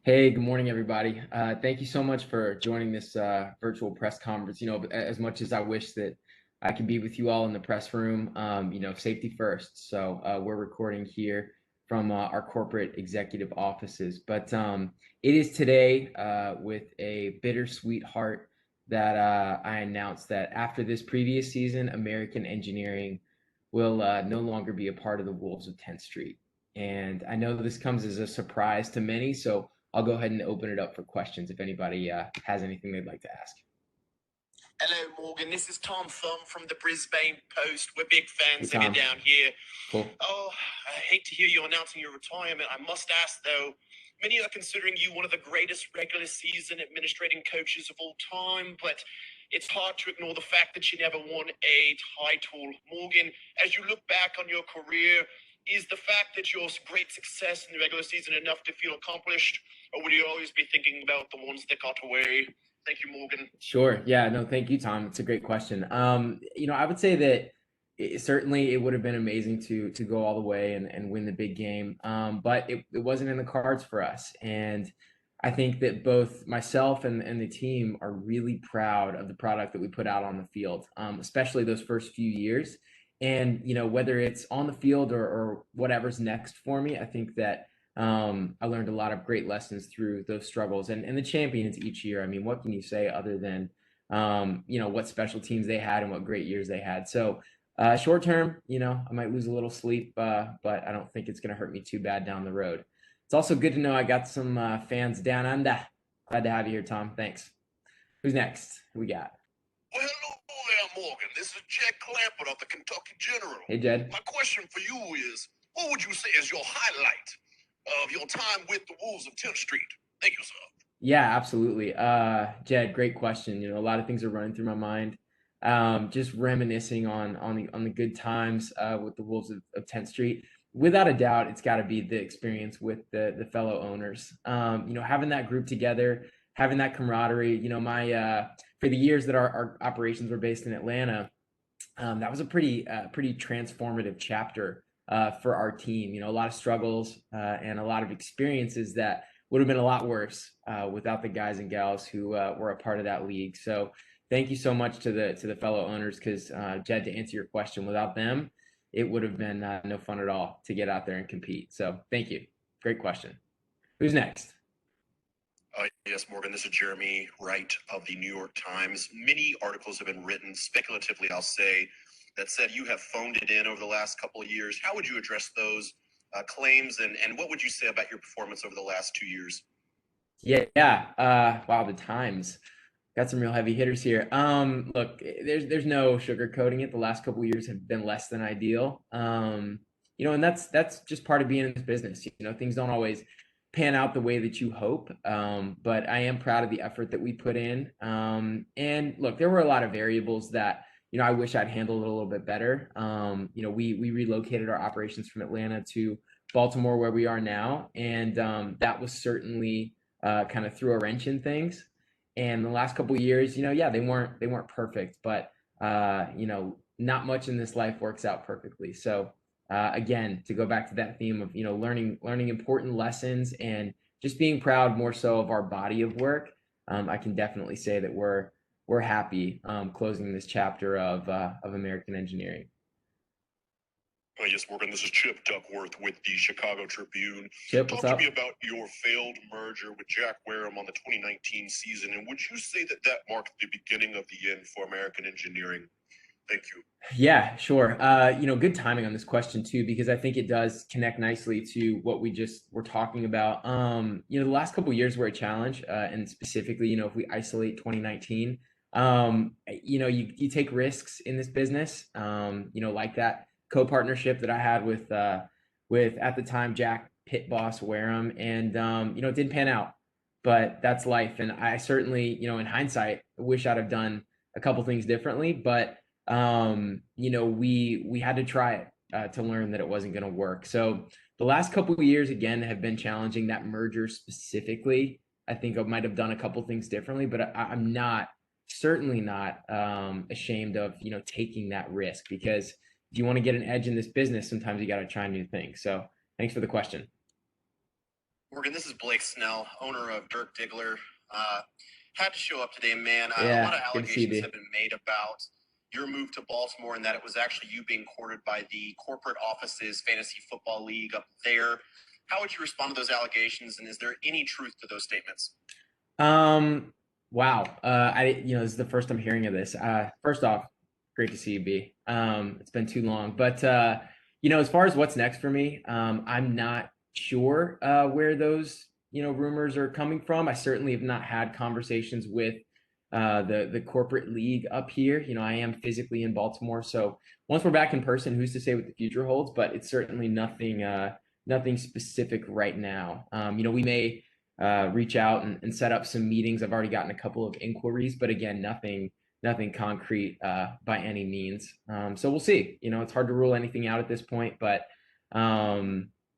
Hey, good morning, everybody. Thank you so much for joining this virtual press conference. As much as I wish that I could be with you all in the press room, safety first. So we're recording here from our corporate executive offices. But it is today with a bittersweet heart that I announced that after this previous season, American Engineering will no longer be a part of the Wolves of 10th Street. And I know this comes as a surprise to many, so I'll go ahead and open it up for questions if anybody has anything they'd like to ask. Hello, Morgan. This is Tom Thumb from the Brisbane Post. We're big fans Hey, of you Tom. down here. Cool. Oh, I hate to hear you announcing your retirement. I must ask, though, many are considering you one of the greatest regular season administrating coaches of all time, but it's hard to ignore the fact that you never won a title. Morgan, as you look back on your career, is the fact that your great success in the regular season enough to feel accomplished, or will you always be thinking about the ones that got away? Thank you, Morgan. Sure. Yeah, no, thank you, Tom. It's a great question. I would say that certainly it would have been amazing to go all the way and win the big game. But it wasn't in the cards for us. And I think that both myself and the team are really proud of the product that we put out on the field, especially those first few years. And, whether it's on the field or whatever's next for me, I think that I learned a lot of great lessons through those struggles and the champions each year. I mean, what can you say other than, what special teams they had and what great years they had. So short term, I might lose a little sleep, but I don't think it's going to hurt me too bad down the road. It's also good to know I got some fans down under. Glad to have you here, Tom. Thanks. Who's next? Who we got? Well, hello there, Morgan. This is Jed Clampett of the Kentuckian General. Hey, Jed. My question for you is, what would you say is your highlight of your time with the Wolves of 10th Street? Thank you, sir. Yeah, absolutely. Jed, great question. A lot of things are running through my mind. Just reminiscing on the good times with the Wolves of 10th Street. Without a doubt, it's got to be the experience with the fellow owners. Having that group together, having that camaraderie. My for the years that our operations were based in Atlanta, that was a pretty transformative chapter for our team. A lot of struggles and a lot of experiences that would have been a lot worse without the guys and gals who were a part of that league. So thank you so much to the fellow owners, because Jed, to answer your question, without them, it would have been no fun at all to get out there and compete. So thank you. Great question. Who's next? Yes, Morgan, this is Jeremy Wright of the New York Times. Many articles have been written, speculatively, I'll say, that said you have phoned it in over the last couple of years. How would you address those claims, and what would you say about your performance over the last 2 years? Yeah. Wow, the Times got some real heavy hitters here. Look, there's no sugarcoating it. The last couple of years have been less than ideal. And that's just part of being in this business. Things don't always pan out the way that you hope. But I am proud of the effort that we put in. And look, there were a lot of variables that I wish I'd handled a little bit better. We relocated our operations from Atlanta to Baltimore, where we are now, and that was certainly kind of threw a wrench in things. And the last couple of years, they weren't perfect, but not much in this life works out perfectly. So again, to go back to that theme of learning important lessons and just being proud more so of our body of work, I can definitely say that we're happy closing this chapter of American Engineering. Yes, Morgan, this is Chip Duckworth with the Chicago Tribune. Chip, what's Talk up? to me about your failed merger with Jack Wareham on the 2019 season, and would you say that marked the beginning of the end for American Engineering? Thank you. Yeah, sure. Good timing on this question too, because I think it does connect nicely to what we just were talking about. The last couple of years were a challenge, and specifically, if we isolate 2019, you take risks in this business, like that co-partnership that I had with at the time Jack Pit Boss Wareham, and it didn't pan out, but that's life. And I certainly, in hindsight, wish I'd have done a couple things differently, but we had to try it to learn that it wasn't going to work. So the last couple of years again have been challenging. That merger specifically, I think I might have done a couple things differently, but I'm certainly not ashamed of taking that risk, because if you want to get an edge in this business, sometimes you got to try new things. So thanks for the question. Morgan, this is Blake Snell, owner of Dirk Diggler. Had to show up today, man. A Yeah, lot of good to see you, allegations B. have been made about your move to Baltimore and that it was actually you being courted by the corporate offices fantasy football league up there. How would you respond to those allegations, and is there any truth to those statements? Wow. This is the first I'm hearing of this. First off, great to see you, B. It's been too long, but as far as what's next for me, I'm not sure where those rumors are coming from. I certainly have not had conversations with the corporate league up here. I am physically in Baltimore, so once we're back in person, who's to say what the future holds? But it's certainly nothing specific right now. We may reach out and set up some meetings. I've already gotten a couple of inquiries, but again, nothing concrete by any means. So we'll see. It's hard to rule anything out at this point, but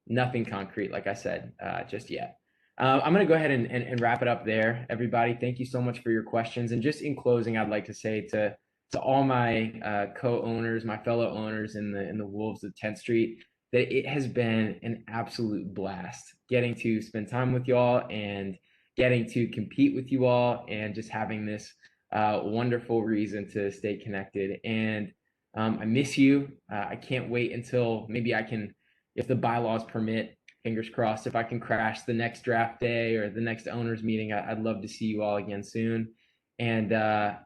nothing concrete, like I said, just yet. I'm going to go ahead and wrap it up there, everybody. Thank you so much for your questions. And just in closing, I'd like to say to all my co-owners, my fellow owners in the Wolves of 10th Street, that it has been an absolute blast getting to spend time with y'all and getting to compete with you all and just having this wonderful reason to stay connected. And I miss you. I can't wait until maybe I can, if the bylaws permit, fingers crossed, if I can crash the next draft day or the next owners meeting. I'd love to see you all again soon. And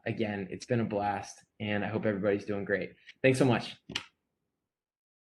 again, it's been a blast, and I hope everybody's doing great. Thanks so much.